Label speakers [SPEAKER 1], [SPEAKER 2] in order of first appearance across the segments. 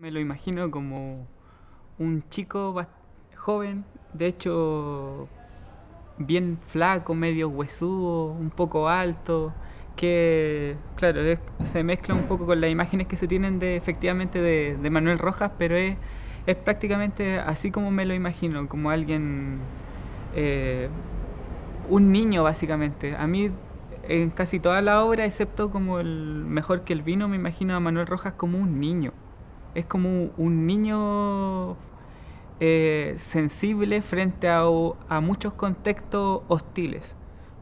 [SPEAKER 1] Me lo imagino como un chico joven, de hecho bien flaco, medio huesudo, un poco alto, que claro, se mezcla un poco con las imágenes que se tienen de efectivamente de Manuel Rojas, pero es prácticamente así como me lo imagino, como alguien, eh, un niño básicamente. A mí en casi toda la obra, excepto como el Mejor que el vino, me imagino a Manuel Rojas como un niño. Es como un niño sensible frente a muchos contextos hostiles,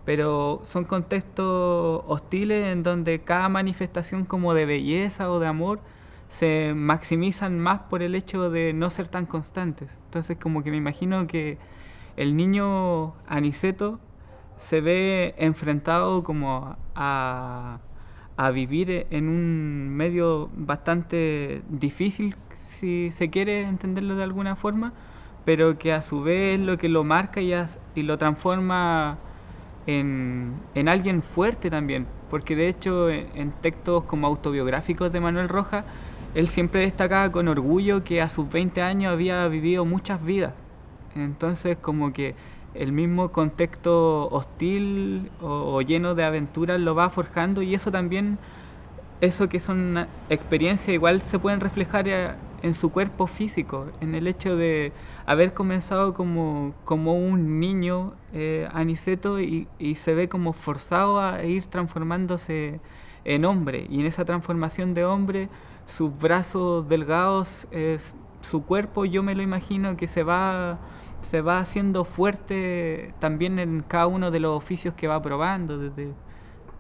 [SPEAKER 1] pero son contextos hostiles en donde cada manifestación como de belleza o de amor se maximizan más por el hecho de no ser tan constantes. Entonces como que me imagino que el niño Aniceto se ve enfrentado como a vivir en un medio bastante difícil, si se quiere entenderlo de alguna forma, pero que a su vez es lo que lo marca y lo transforma en alguien fuerte también, porque de hecho en textos como autobiográficos de Manuel Rojas, él siempre destacaba con orgullo que a sus 20 años había vivido muchas vidas. Entonces como que el mismo contexto hostil o lleno de aventuras lo va forjando, y eso también, eso que son experiencias, igual se pueden reflejar en su cuerpo físico, en el hecho de haber comenzado como un niño, Aniceto, y se ve como forzado a ir transformándose en hombre, y en esa transformación de hombre, sus brazos delgados, su cuerpo, yo me lo imagino que se va haciendo fuerte también en cada uno de los oficios que va probando, desde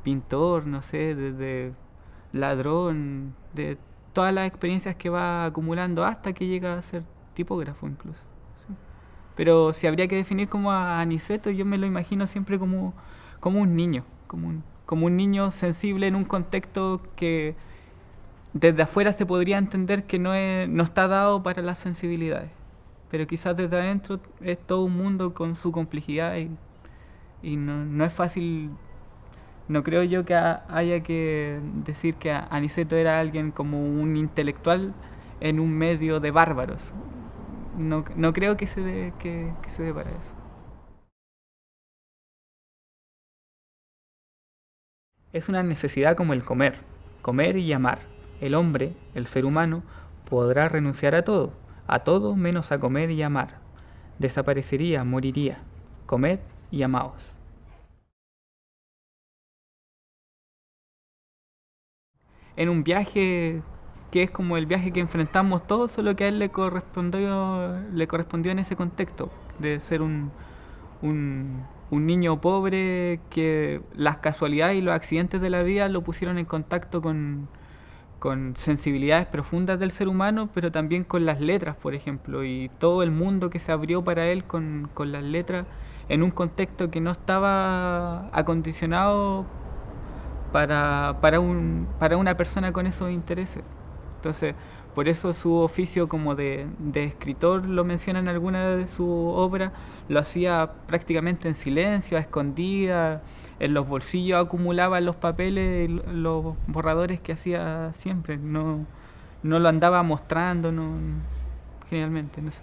[SPEAKER 1] pintor, no sé, desde ladrón, de todas las experiencias que va acumulando hasta que llega a ser tipógrafo incluso. Sí. Pero si habría que definir como a Aniceto, yo me lo imagino siempre como un niño, como un niño sensible en un contexto que desde afuera se podría entender que no está dado para las sensibilidades. Pero quizás desde adentro es todo un mundo con su complejidad, y no es fácil. No creo yo que haya que decir que Aniceto era alguien como un intelectual en un medio de bárbaros. No creo que se dé para eso. Es una necesidad como el comer y amar. El hombre, el ser humano, podrá renunciar a todo menos a comer y amar. Desaparecería, moriría. Comed y amaos. En un viaje que es como el viaje que enfrentamos todos, solo que a él le correspondió en ese contexto, de ser un niño pobre que las casualidades y los accidentes de la vida lo pusieron en contacto con sensibilidades profundas del ser humano, pero también con las letras, por ejemplo, y todo el mundo que se abrió para él con las letras en un contexto que no estaba acondicionado para una persona con esos intereses. Entonces, por eso su oficio como de escritor, lo menciona en alguna de sus obras, lo hacía prácticamente en silencio, a escondidas, en los bolsillos acumulaba los papeles, los borradores que hacía siempre, no lo andaba mostrando, no, generalmente, no sé.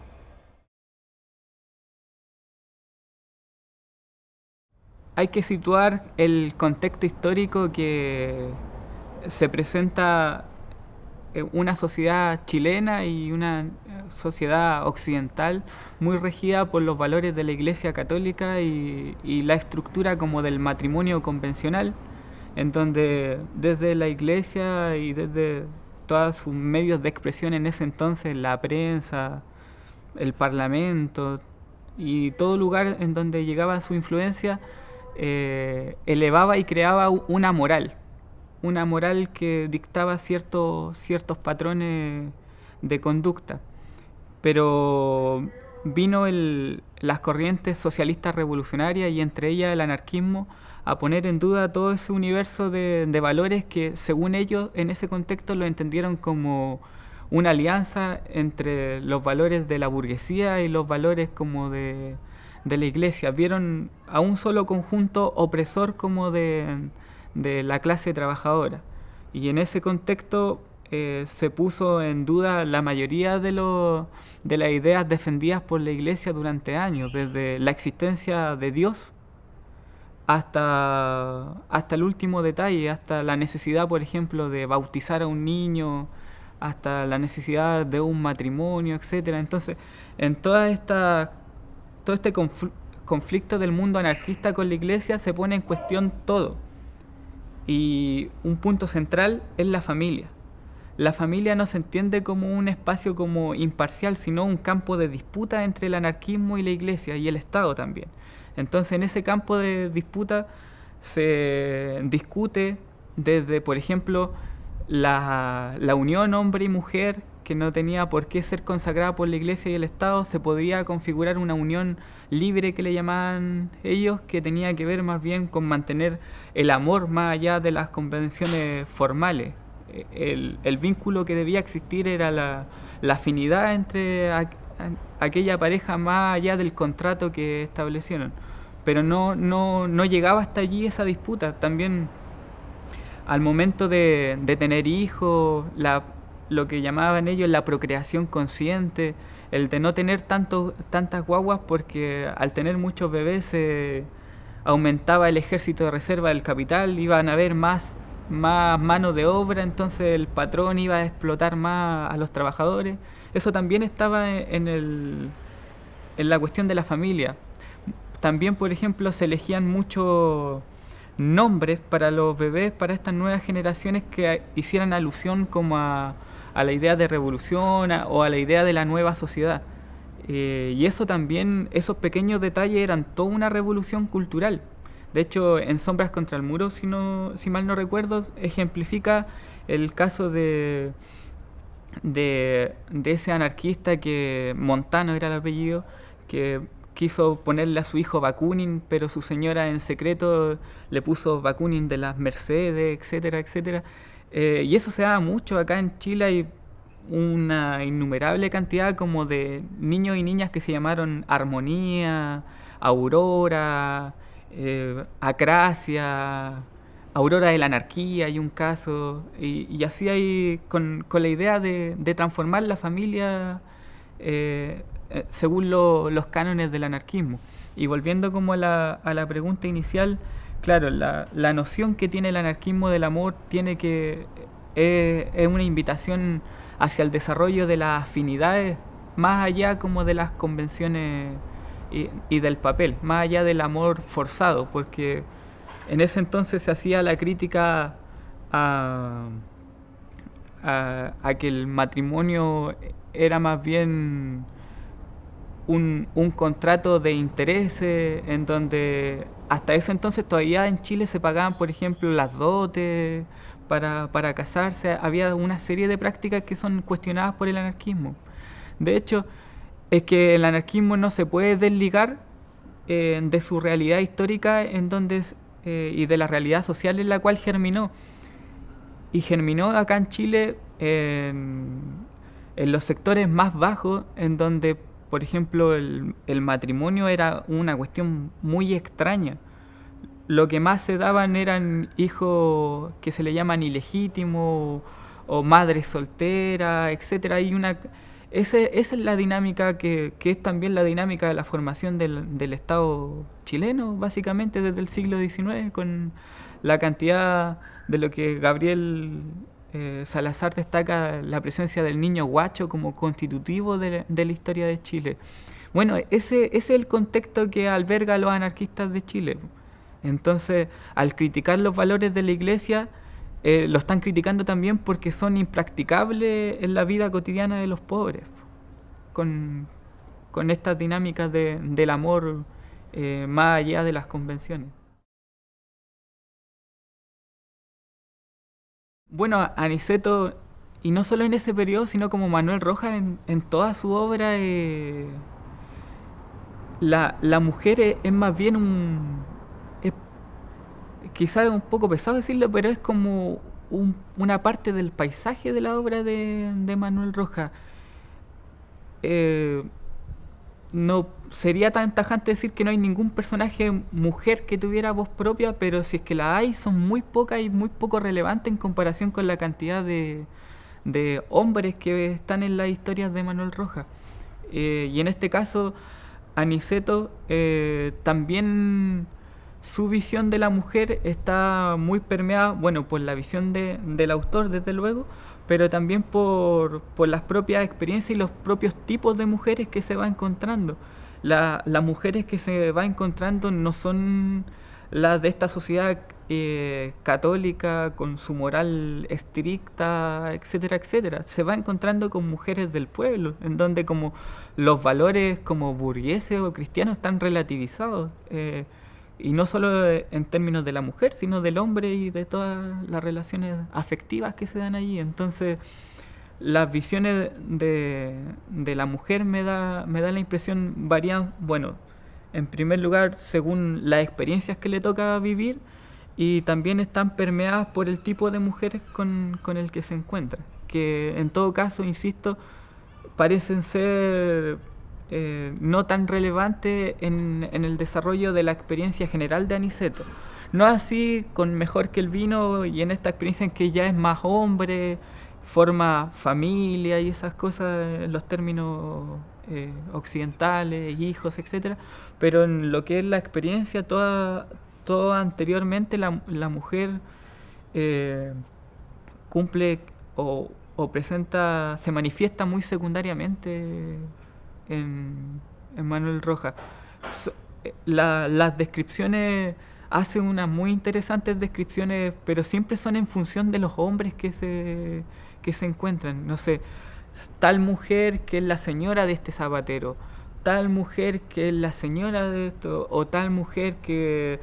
[SPEAKER 1] Hay que situar el contexto histórico que se presenta, una sociedad chilena y una sociedad occidental muy regida por los valores de la Iglesia Católica y la estructura como del matrimonio convencional, en donde desde la Iglesia y desde todos sus medios de expresión en ese entonces, la prensa, el parlamento y todo lugar en donde llegaba su influencia, elevaba y creaba una moral que dictaba ciertos patrones de conducta. Pero vino las corrientes socialistas revolucionarias, y entre ellas el anarquismo, a poner en duda todo ese universo de valores que según ellos en ese contexto lo entendieron como una alianza entre los valores de la burguesía y los valores como de la iglesia. Vieron a un solo conjunto opresor como de la clase trabajadora. Y en ese contexto, se puso en duda la mayoría de las ideas defendidas por la Iglesia durante años, desde la existencia de Dios hasta el último detalle, hasta la necesidad, por ejemplo, de bautizar a un niño, hasta la necesidad de un matrimonio, etcétera. Entonces, en todo este conflicto del mundo anarquista con la Iglesia se pone en cuestión todo. Y un punto central es la familia. La familia no se entiende como un espacio como imparcial, sino un campo de disputa entre el anarquismo y la Iglesia y el Estado también. Entonces, en ese campo de disputa se discute desde, por ejemplo, la unión hombre y mujer, que no tenía por qué ser consagrada por la Iglesia y el Estado. Se podía configurar una unión libre, que le llamaban ellos, que tenía que ver más bien con mantener el amor más allá de las convenciones formales. El vínculo que debía existir era la afinidad entre aquella pareja más allá del contrato que establecieron. Pero no llegaba hasta allí esa disputa. También al momento de tener hijos, lo que llamaban ellos la procreación consciente, el de no tener tantas guaguas, porque al tener muchos bebés se aumentaba el ejército de reserva del capital, iban a haber más mano de obra, entonces el patrón iba a explotar más a los trabajadores. Eso también estaba en la cuestión de la familia. También, por ejemplo, se elegían muchos nombres para los bebés, para estas nuevas generaciones, que hicieran alusión como a la idea de revolución o a la idea de la nueva sociedad. Y eso también, esos pequeños detalles eran toda una revolución cultural. De hecho, en Sombras contra el Muro, si mal no recuerdo, ejemplifica el caso de ese anarquista, que Montano era el apellido, que quiso ponerle a su hijo Bakunin, pero su señora en secreto le puso Bakunin de las Mercedes, etcétera, etcétera. Y eso se da mucho acá en Chile. Hay una innumerable cantidad como de niños y niñas que se llamaron Armonía, Aurora, Acracia, Aurora de la Anarquía, hay un caso, y así hay con la idea de transformar la familia según los cánones del anarquismo. Y volviendo como a la pregunta inicial, claro, la noción que tiene el anarquismo del amor es una invitación hacia el desarrollo de las afinidades, más allá como de las convenciones y del papel, más allá del amor forzado, porque en ese entonces se hacía la crítica a, a que el matrimonio era más bien un contrato de intereses, en donde hasta ese entonces todavía en Chile se pagaban, por ejemplo, las dotes para casarse. Había una serie de prácticas que son cuestionadas por el anarquismo. De hecho, es que el anarquismo no se puede desligar de su realidad histórica y de la realidad social en la cual germinó. Y germinó acá en Chile en los sectores más bajos, en donde, por ejemplo, el matrimonio era una cuestión muy extraña. Lo que más se daban eran hijos que se le llaman ilegítimos o madres solteras, etcétera. Esa es la dinámica que es también la dinámica de la formación del Estado chileno, básicamente desde el siglo XIX, con la cantidad de lo que Gabriel Salazar destaca, la presencia del niño guacho como constitutivo de la historia de Chile. Bueno, ese es el contexto que alberga a los anarquistas de Chile. Entonces, al criticar los valores de la Iglesia, lo están criticando también porque son impracticables en la vida cotidiana de los pobres, con, con estas dinámicas del amor más allá de las convenciones. Bueno, Aniceto, y no solo en ese periodo, sino como Manuel Rojas en toda su obra, la mujer es más bien es quizás es un poco pesado decirlo, pero es como una parte del paisaje de la obra de Manuel Rojas. Eh, no sería tan tajante decir que no hay ningún personaje mujer que tuviera voz propia, pero si es que la hay, son muy pocas y muy poco relevantes en comparación con la cantidad de hombres que están en las historias de Manuel Rojas. Y en este caso, Aniceto también su visión de la mujer está muy permeada, bueno, por la visión del autor, desde luego, pero también por las propias experiencias y los propios tipos de mujeres que se va encontrando. Las mujeres que se va encontrando no son las de esta sociedad católica con su moral estricta, etcétera, etcétera. Se va encontrando con mujeres del pueblo, en donde como los valores como burgueses o cristianos están relativizados. Y no solo en términos de la mujer, sino del hombre y de todas las relaciones afectivas que se dan allí. Entonces, las visiones de la mujer me da la impresión varían, bueno, en primer lugar, según las experiencias que le toca vivir, y también están permeadas por el tipo de mujeres con el que se encuentra, que en todo caso, insisto, parecen ser no tan relevantes en el desarrollo de la experiencia general de Aniceto. No así con Mejor que el vino y en esta experiencia en que ya es más hombre, forma familia y esas cosas en los términos occidentales, hijos, etcétera. Pero en lo que es la experiencia, toda anteriormente la mujer eh, cumple o presenta, se manifiesta muy secundariamente en Manuel Rojas. So- las descripciones hacen unas muy interesantes descripciones, pero siempre son en función de los hombres que se encuentran. No sé, tal mujer que es la señora de este zapatero, tal mujer que es la señora de esto, o tal mujer que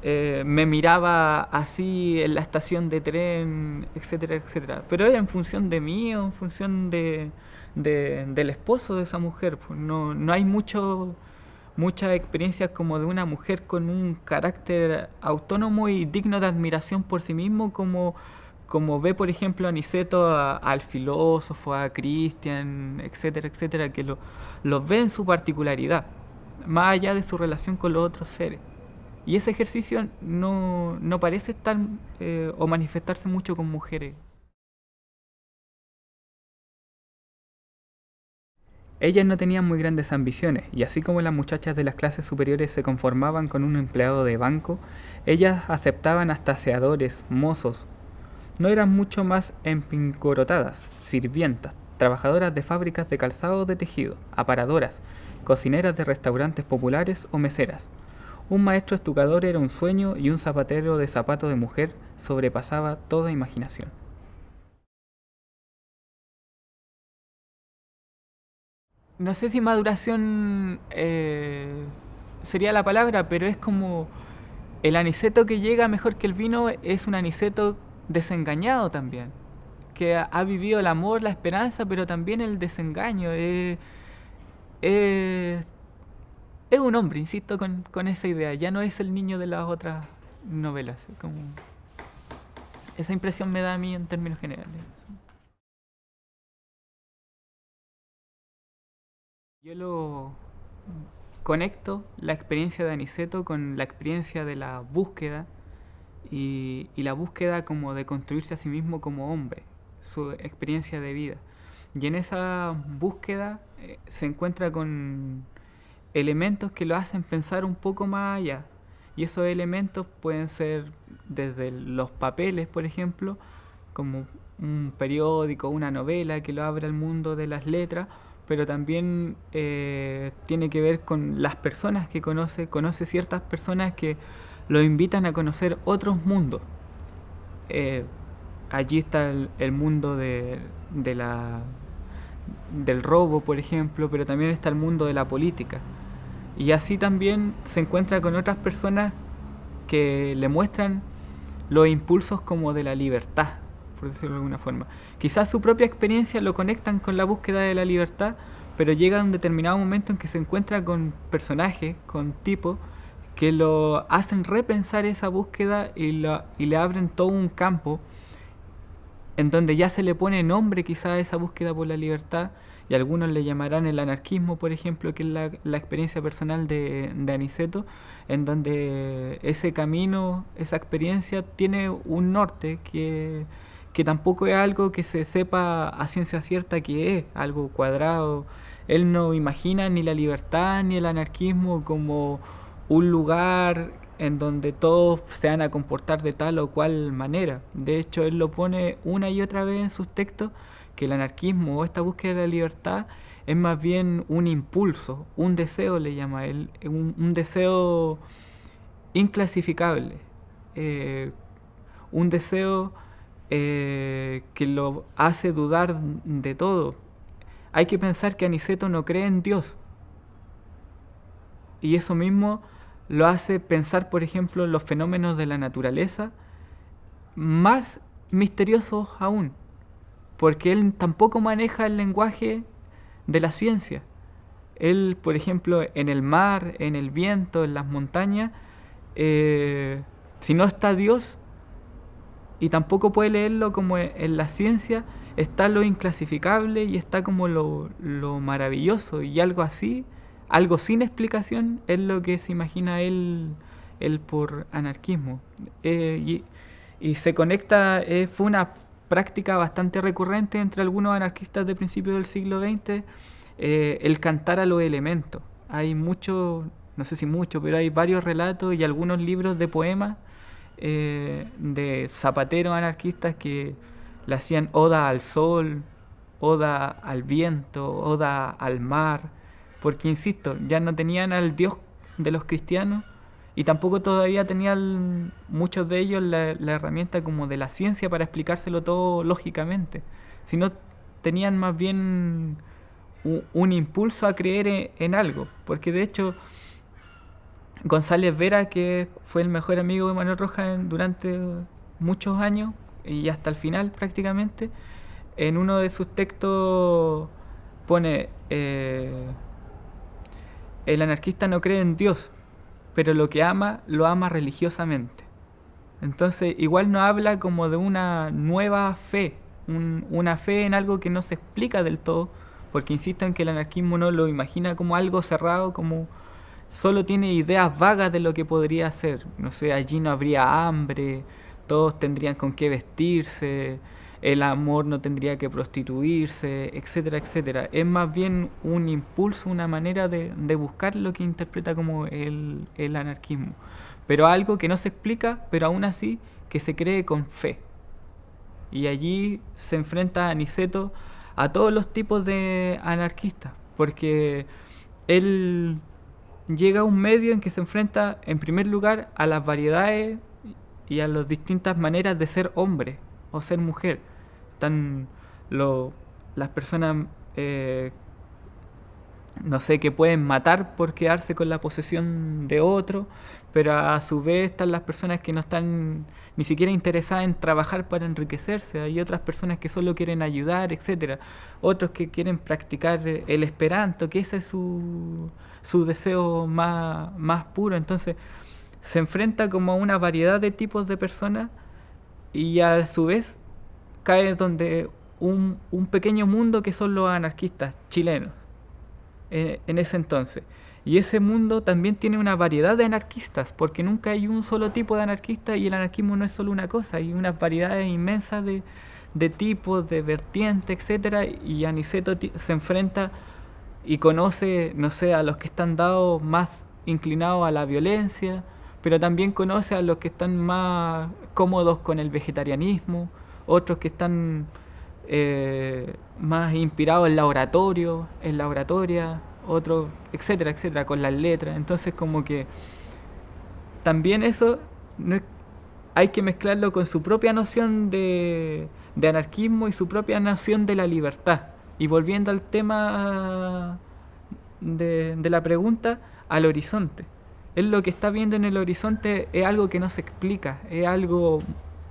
[SPEAKER 1] me miraba así en la estación de tren, etcétera, etcétera. Pero es en función de mí o en función del esposo de esa mujer. Pues no hay muchas experiencias como de una mujer con un carácter autónomo y digno de admiración por sí mismo, como ve, por ejemplo, Aniceto al filósofo, a Christian, etcétera, etcétera, que los ve en su particularidad, más allá de su relación con los otros seres. Y ese ejercicio no parece estar o manifestarse mucho con mujeres. Ellas no tenían muy grandes ambiciones, y así como las muchachas de las clases superiores se conformaban con un empleado de banco, ellas aceptaban hasta aseadores, mozos. No eran mucho más empingorotadas, sirvientas, trabajadoras de fábricas de calzado o de tejido, aparadoras, cocineras de restaurantes populares o meseras. Un maestro estucador era un sueño y un zapatero de zapato de mujer sobrepasaba toda imaginación. No sé si maduración sería la palabra, pero es como el aniceto que llega mejor que el vino es un aniceto desengañado también, que ha vivido el amor, la esperanza, pero también el desengaño. Eh, es un hombre, insisto, con esa idea. Ya no es el niño de las otras novelas. Como esa impresión me da a mí en términos generales. Yo lo conecto la experiencia de Aniceto con la experiencia de la búsqueda y la búsqueda como de construirse a sí mismo como hombre, su experiencia de vida. Y en esa búsqueda se encuentra con elementos que lo hacen pensar un poco más allá. Y esos elementos pueden ser desde los papeles, por ejemplo, como un periódico, una novela que lo abre al mundo de las letras, pero también tiene que ver con las personas que conoce ciertas personas que lo invitan a conocer otros mundos. Eh, allí está el mundo de la, del robo, por ejemplo, pero también está el mundo de la política. Y así también se encuentra con otras personas que le muestran los impulsos como de la libertad, por decirlo de alguna forma. Quizás su propia experiencia lo conectan con la búsqueda de la libertad, pero llega un determinado momento en que se encuentra con personajes, con tipos, que lo hacen repensar esa búsqueda y le abren todo un campo en donde ya se le pone nombre quizás a esa búsqueda por la libertad, y algunos le llamarán el anarquismo, por ejemplo, que es la experiencia personal de Aniceto, en donde ese camino, esa experiencia tiene un norte que tampoco es algo que se sepa a ciencia cierta que es algo cuadrado. Él no imagina ni la libertad ni el anarquismo como un lugar en donde todos se van a comportar de tal o cual manera. De hecho, él lo pone una y otra vez en sus textos, que el anarquismo o esta búsqueda de la libertad es más bien un impulso, un deseo le llama él, un deseo inclasificable, eh, un deseo que lo hace dudar de todo. Hay que pensar que Aniceto no cree en Dios, y eso mismo lo hace pensar, por ejemplo, los fenómenos de la naturaleza más misteriosos aún, porque él tampoco maneja el lenguaje de la ciencia. Él, por ejemplo, en el mar, en el viento, en las montañas, si no está Dios, y tampoco puede leerlo como en la ciencia, está lo inclasificable y está como lo maravilloso, y algo así, algo sin explicación, es lo que se imagina él por anarquismo. Y se conecta, fue una práctica bastante recurrente entre algunos anarquistas de principios del siglo XX, el cantar a los elementos. Hay mucho, no sé si mucho, pero hay varios relatos y algunos libros de poemas de zapateros anarquistas que le hacían oda al sol, oda al viento, oda al mar, porque insisto, ya no tenían al Dios de los cristianos y tampoco todavía tenían muchos de ellos la herramienta como de la ciencia para explicárselo todo lógicamente, sino tenían más bien un impulso a creer en algo, porque de hecho González Vera, que fue el mejor amigo de Manuel Rojas durante muchos años y hasta el final prácticamente, en uno de sus textos pone, el anarquista no cree en Dios, pero lo que ama, lo ama religiosamente. Entonces igual no habla como de una nueva fe, una fe en algo que no se explica del todo, porque insisto en que el anarquismo no lo imagina como algo cerrado, como solo tiene ideas vagas de lo que podría ser. No sé, allí no habría hambre, todos tendrían con qué vestirse, el amor no tendría que prostituirse, etcétera, etcétera. Es más bien un impulso, una manera de buscar lo que interpreta como el anarquismo. Pero algo que no se explica, pero aún así que se cree con fe. Y allí se enfrenta a Aniceto a todos los tipos de anarquistas, porque él llega a un medio en que se enfrenta en primer lugar a las variedades y a las distintas maneras de ser hombre o ser mujer. Están las personas, no sé, que pueden matar por quedarse con la posesión de otro, pero a su vez están las personas que no están ni siquiera interesadas en trabajar para enriquecerse. Hay otras personas que solo quieren ayudar, etcétera. Otros que quieren practicar el esperanto, que ese es su deseo más puro. Entonces se enfrenta como a una variedad de tipos de personas y a su vez cae donde un pequeño mundo que son los anarquistas chilenos en ese entonces. Y ese mundo también tiene una variedad de anarquistas, porque nunca hay un solo tipo de anarquista y el anarquismo no es solo una cosa, hay unas variedades inmensas de tipos, de vertientes, etcétera. Y Aniceto se enfrenta y conoce, no sé, a los que están dados más inclinados a la violencia, pero también conoce a los que están más cómodos con el vegetarianismo, otros que están más inspirados en la oratoria, otros, etcétera, etcétera, con las letras. Entonces como que también eso no es, hay que mezclarlo con su propia noción de anarquismo y su propia noción de la libertad. Y volviendo al tema de la pregunta, al horizonte. Él lo que está viendo en el horizonte es algo que no se explica, es algo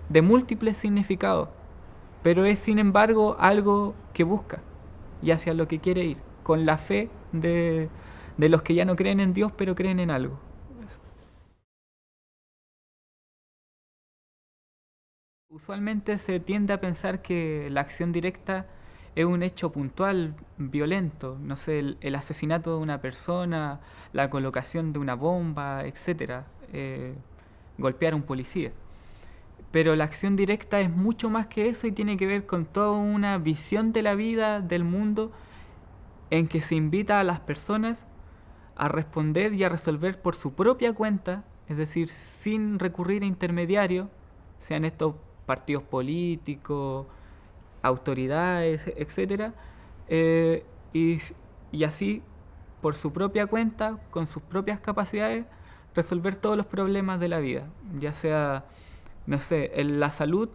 [SPEAKER 1] de múltiples significados, pero es sin embargo algo que busca y hacia lo que quiere ir, con la fe de los que ya no creen en Dios, pero creen en algo. Usualmente se tiende a pensar que la acción directa es un hecho puntual, violento, no sé, el asesinato de una persona, la colocación de una bomba, etcétera, golpear a un policía. pero la acción directa es mucho más que eso y tiene que ver con toda una visión de la vida, del mundo, en que se invita a las personas a responder y a resolver por su propia cuenta, es decir, sin recurrir a intermediarios, sean estos partidos políticos, autoridades, etcétera, eh, y, y así, por su propia cuenta, con sus propias capacidades, resolver todos los problemas de la vida, ya sea, no sé, en la salud,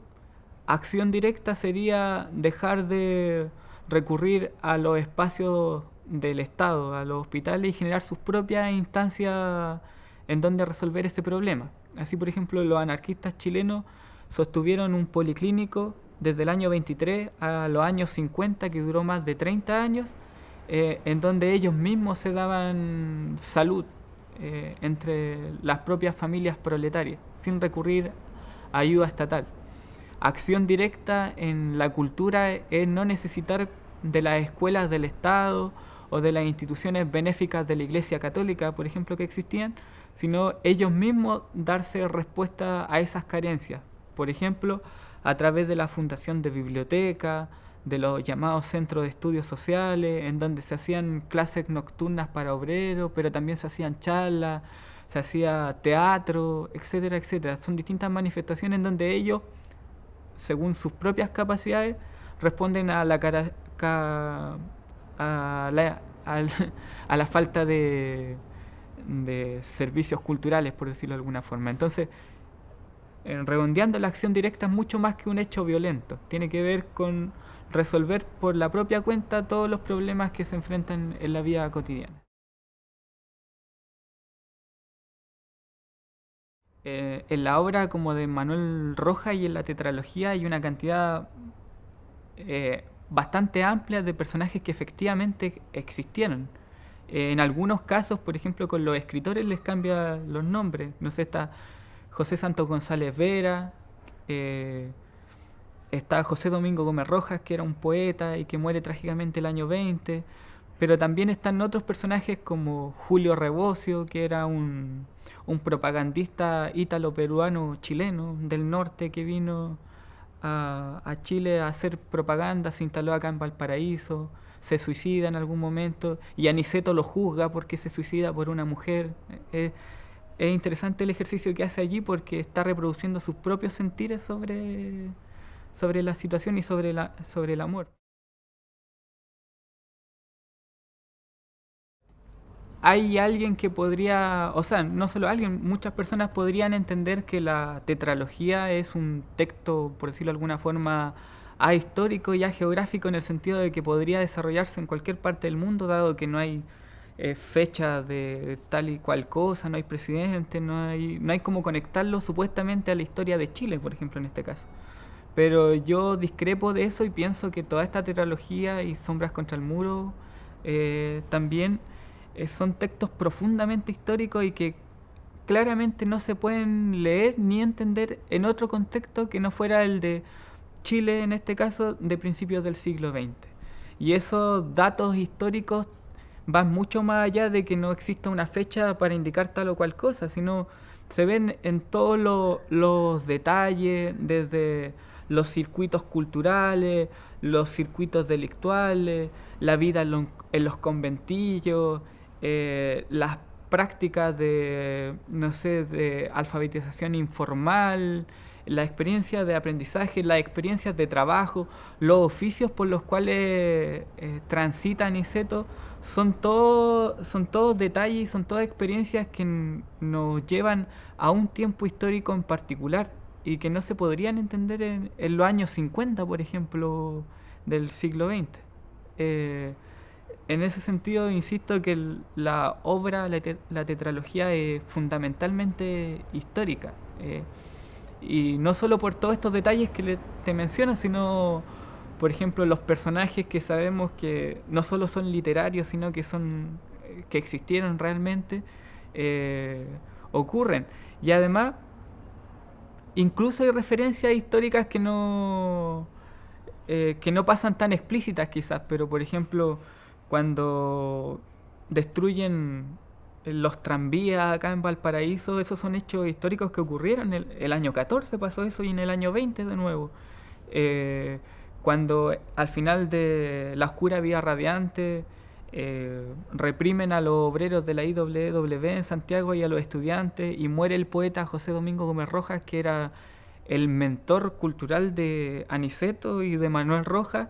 [SPEAKER 1] acción directa sería dejar de recurrir a los espacios del Estado, a los hospitales y generar sus propias instancias en donde resolver este problema. Así, por ejemplo, los anarquistas chilenos sostuvieron un policlínico desde el año 23 a los años 50, que duró más de 30 años, en donde ellos mismos se daban salud entre las propias familias proletarias, sin recurrir a ayuda estatal. Acción directa en la cultura es no necesitar de las escuelas del Estado o de las instituciones benéficas de la Iglesia Católica, por ejemplo, que existían, sino ellos mismos darse respuesta a esas carencias. Por ejemplo, a través de la fundación de bibliotecas, de los llamados centros de estudios sociales, en donde se hacían clases nocturnas para obreros, pero también se hacían charlas, se hacía teatro, etcétera, etcétera. Son distintas manifestaciones en donde ellos, según sus propias capacidades, responden a la, a la, a la falta de servicios culturales, por decirlo de alguna forma. Entonces, redondeando, la acción directa es mucho más que un hecho violento. Tiene que ver con resolver por la propia cuenta todos los problemas que se enfrentan en la vida cotidiana. En la obra como de Manuel Rojas y en la tetralogía hay una cantidad bastante amplia de personajes que efectivamente existieron. En algunos casos, por ejemplo, con los escritores les cambia los nombres. No sé, está José Santos González Vera, eh, está José Domingo Gómez Rojas, que era un poeta y que muere trágicamente el año 20, pero también están otros personajes como Julio Rebocio, que era un propagandista ítalo-peruano chileno del norte que vino a Chile a hacer propaganda, se instaló acá en Valparaíso, se suicida en algún momento y Aniceto lo juzga porque se suicida por una mujer. Es interesante el ejercicio que hace allí porque está reproduciendo sus propios sentires sobre la situación y sobre el amor. Hay alguien que podría, o sea, no solo alguien, muchas personas podrían entender que la tetralogía es un texto, por decirlo de alguna forma, ahistórico y geográfico en el sentido de que podría desarrollarse en cualquier parte del mundo, dado que no hay fecha de tal y cual cosa, no hay presidente, no hay cómo conectarlo supuestamente a la historia de Chile, por ejemplo, en este caso. Pero yo discrepo de eso y pienso que toda esta tetralogía y Sombras contra el Muro también son textos profundamente históricos y que claramente no se pueden leer ni entender en otro contexto que no fuera el de Chile, en este caso, de principios del siglo XX. Y esos datos históricos van mucho más allá de que no exista una fecha para indicar tal o cual cosa, sino se ven en todos los detalles, desde los circuitos culturales, los circuitos delictuales, la vida en los conventillos, las prácticas de, no sé, de alfabetización informal, la experiencia de aprendizaje, las experiencias de trabajo, los oficios por los cuales transita Niceto, son todos detalles y son todas experiencias que nos llevan a un tiempo histórico en particular y que no se podrían entender en los años 50, por ejemplo, del siglo XX. Eh, en ese sentido, insisto que la obra, la tetralogía es fundamentalmente histórica. Y no solo por todos estos detalles que te menciono, sino, por ejemplo, los personajes que sabemos que no solo son literarios, sino que son que existieron realmente, eh, ocurren. Y además, incluso hay referencias históricas que no pasan tan explícitas quizás, pero por ejemplo, cuando destruyen los tranvías acá en Valparaíso, esos son hechos históricos que ocurrieron. El año 14 pasó eso y en el año 20 de nuevo. Eh, Cuando al final de La Oscura Vía Radiante reprimen a los obreros de la IWW en Santiago y a los estudiantes y muere el poeta José Domingo Gómez Rojas, que era el mentor cultural de Aniceto y de Manuel Rojas.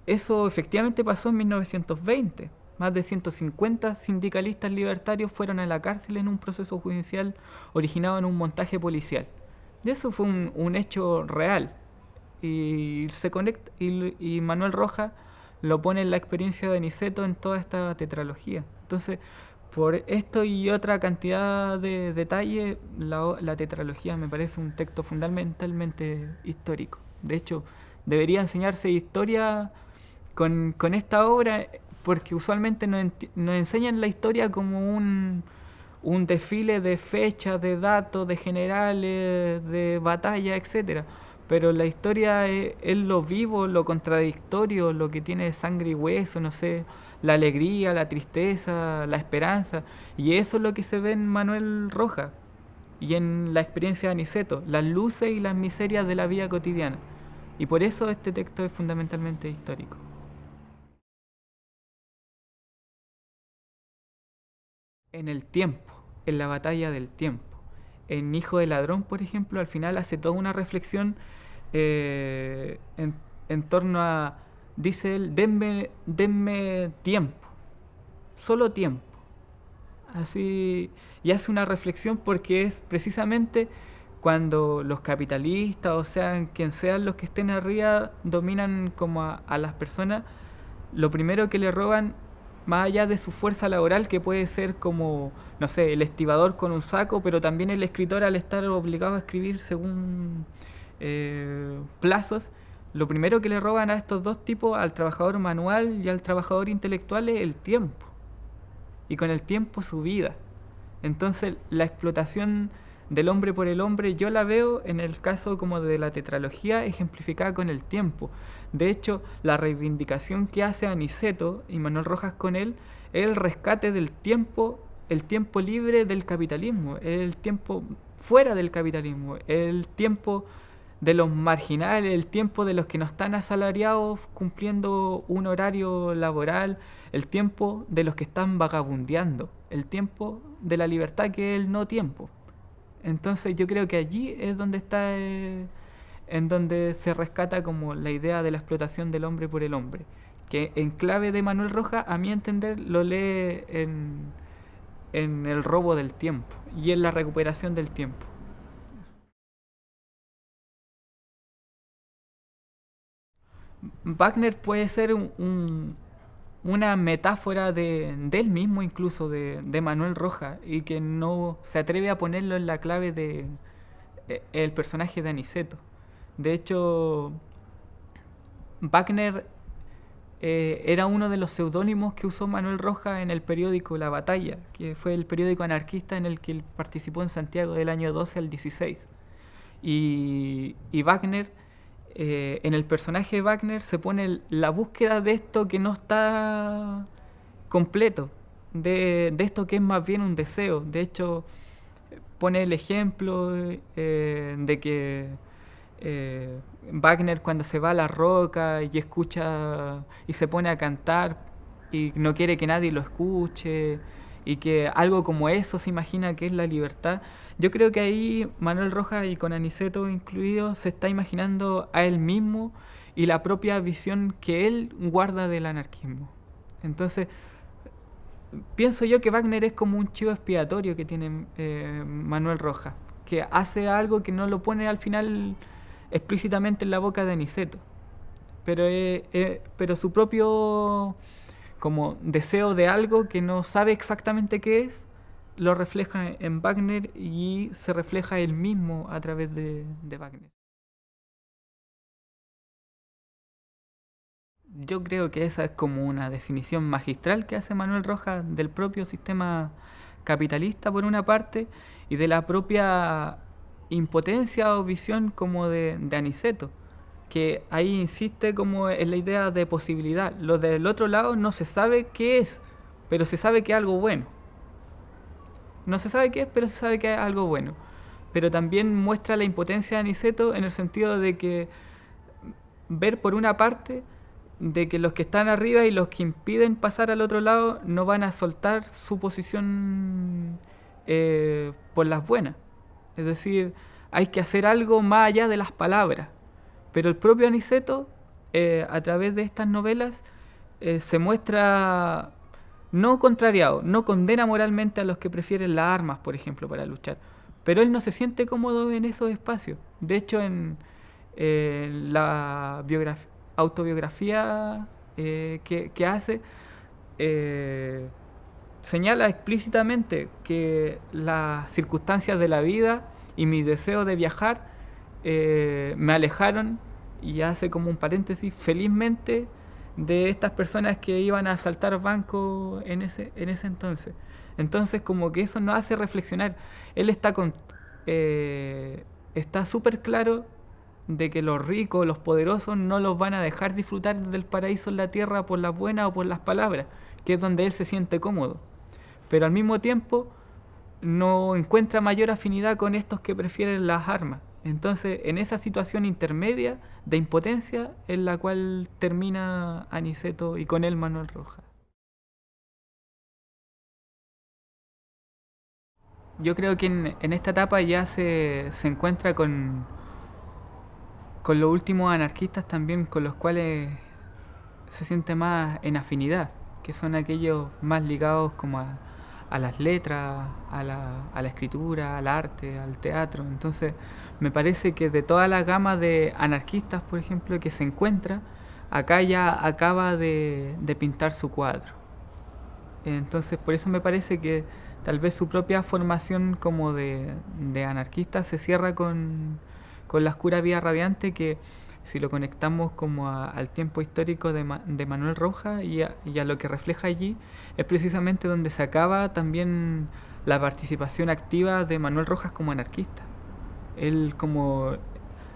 [SPEAKER 1] Eso efectivamente pasó en 1920. Más de 150 sindicalistas libertarios fueron a la cárcel en un proceso judicial originado en un montaje policial. Y eso fue un hecho real. Y se conecta y Manuel Rojas lo pone en la experiencia de Aniceto en toda esta tetralogía. Entonces, por esto y otra cantidad de detalles, la tetralogía me parece un texto fundamentalmente histórico. De hecho, debería enseñarse historia con esta obra, porque usualmente nos enseñan la historia como un desfile de fechas, de datos, de generales, de batallas, etcétera. Pero la historia es lo vivo, lo contradictorio, lo que tiene sangre y hueso, no sé, la alegría, la tristeza, la esperanza. Y eso es lo que se ve en Manuel Rojas y en la experiencia de Aniceto, las luces y las miserias de la vida cotidiana. Y por eso este texto es fundamentalmente histórico. En el tiempo, en la batalla del tiempo. En Hijo de Ladrón, por ejemplo, al final hace toda una reflexión en torno a, dice él, denme tiempo, solo tiempo. Así, y hace una reflexión porque es precisamente cuando los capitalistas, o sean quien sean los que estén arriba, dominan como a las personas, lo primero que le roban, más allá de su fuerza laboral, que puede ser como, no sé, el estibador con un saco, pero también el escritor al estar obligado a escribir según plazos, lo primero que le roban a estos dos tipos, al trabajador manual y al trabajador intelectual, es el tiempo. Y con el tiempo su vida. Entonces la explotación del hombre por el hombre yo la veo en el caso como de la tetralogía ejemplificada con el tiempo. De hecho, la reivindicación que hace Aniceto y Manuel Rojas con él es el rescate del tiempo, el tiempo libre del capitalismo, el tiempo fuera del capitalismo, el tiempo de los marginales, el tiempo de los que no están asalariados cumpliendo un horario laboral, el tiempo de los que están vagabundeando, el tiempo de la libertad que es el no tiempo. Entonces yo creo que allí es donde está, en donde se rescata como la idea de la explotación del hombre por el hombre, que en clave de Manuel Rojas, a mi entender, lo lee en el robo del tiempo y en la recuperación del tiempo. Wagner puede ser una metáfora de él mismo, incluso de Manuel Rojas, y que no se atreve a ponerlo en la clave de el personaje de Aniceto. De hecho, Wagner era uno de los seudónimos que usó Manuel Rojas en el periódico La Batalla, que fue el periódico anarquista en el que él participó en Santiago del año 12 al 16. Y Wagner, en el personaje de Wagner se pone la búsqueda de esto que no está completo, de esto que es más bien un deseo. De hecho, pone el ejemplo de que Wagner cuando se va a la roca y escucha y se pone a cantar y no quiere que nadie lo escuche y que algo como eso se imagina que es la libertad. Yo creo que ahí Manuel Rojas y con Aniceto incluido se está imaginando a él mismo y la propia visión que él guarda del anarquismo. Entonces, pienso yo que Wagner es como un chivo expiatorio que tiene Manuel Rojas, que hace algo que no lo pone al final explícitamente en la boca de Aniceto, pero su propio como deseo de algo que no sabe exactamente qué es, lo refleja en Wagner y se refleja él mismo a través de Wagner. Yo creo que esa es como una definición magistral que hace Manuel Rojas del propio sistema capitalista por una parte y de la propia impotencia o visión como de Aniceto, que ahí insiste como en la idea de posibilidad. Lo del otro lado no se sabe qué es, pero se sabe que es algo bueno. No se sabe qué es, pero se sabe que es algo bueno. Pero también muestra la impotencia de Aniceto en el sentido de que ver por una parte de que los que están arriba y los que impiden pasar al otro lado no van a soltar su posición por las buenas. Es decir, hay que hacer algo más allá de las palabras. Pero el propio Aniceto, a través de estas novelas, se muestra no contrariado, no condena moralmente a los que prefieren las armas, por ejemplo, para luchar. Pero él no se siente cómodo en esos espacios. De hecho, en la autobiografía que hace, eh, señala explícitamente que las circunstancias de la vida y mi deseo de viajar me alejaron, y hace como un paréntesis, felizmente, de estas personas que iban a asaltar bancos en ese entonces. Entonces como que eso nos hace reflexionar. Él está súper claro de que los ricos, los poderosos no los van a dejar disfrutar del paraíso en la tierra por las buenas o por las palabras, que es donde él se siente cómodo. Pero al mismo tiempo no encuentra mayor afinidad con estos que prefieren las armas. Entonces, en esa situación intermedia de impotencia es la cual termina Aniceto y con él Manuel Rojas. Yo creo que en esta etapa ya se encuentra con los últimos anarquistas también, con los cuales se siente más en afinidad, que son aquellos más ligados como a las letras, a la escritura, al arte, al teatro. Entonces, me parece que de toda la gama de anarquistas, por ejemplo, que se encuentra, acá ya acaba de pintar su cuadro. Entonces, por eso me parece que tal vez su propia formación como de anarquista se cierra con la oscura vía radiante, que si lo conectamos como al tiempo histórico de Manuel Rojas y a lo que refleja allí, es precisamente donde se acaba también la participación activa de Manuel Rojas como anarquista. Él como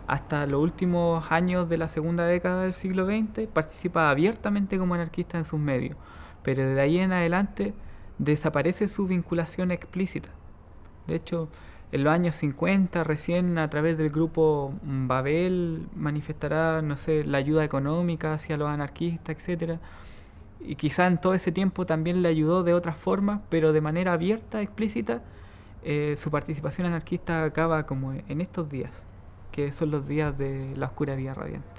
[SPEAKER 1] hasta los últimos años de la segunda década del siglo XX participa abiertamente como anarquista en sus medios, pero de ahí en adelante desaparece su vinculación explícita. De hecho, en los años 50 recién a través del grupo Babel manifestará, no sé, la ayuda económica hacia los anarquistas, etcétera. Y quizá en todo ese tiempo también le ayudó de otras formas, pero de manera abierta, explícita, su participación anarquista acaba como en estos días, que son los días de la oscura vía radiante.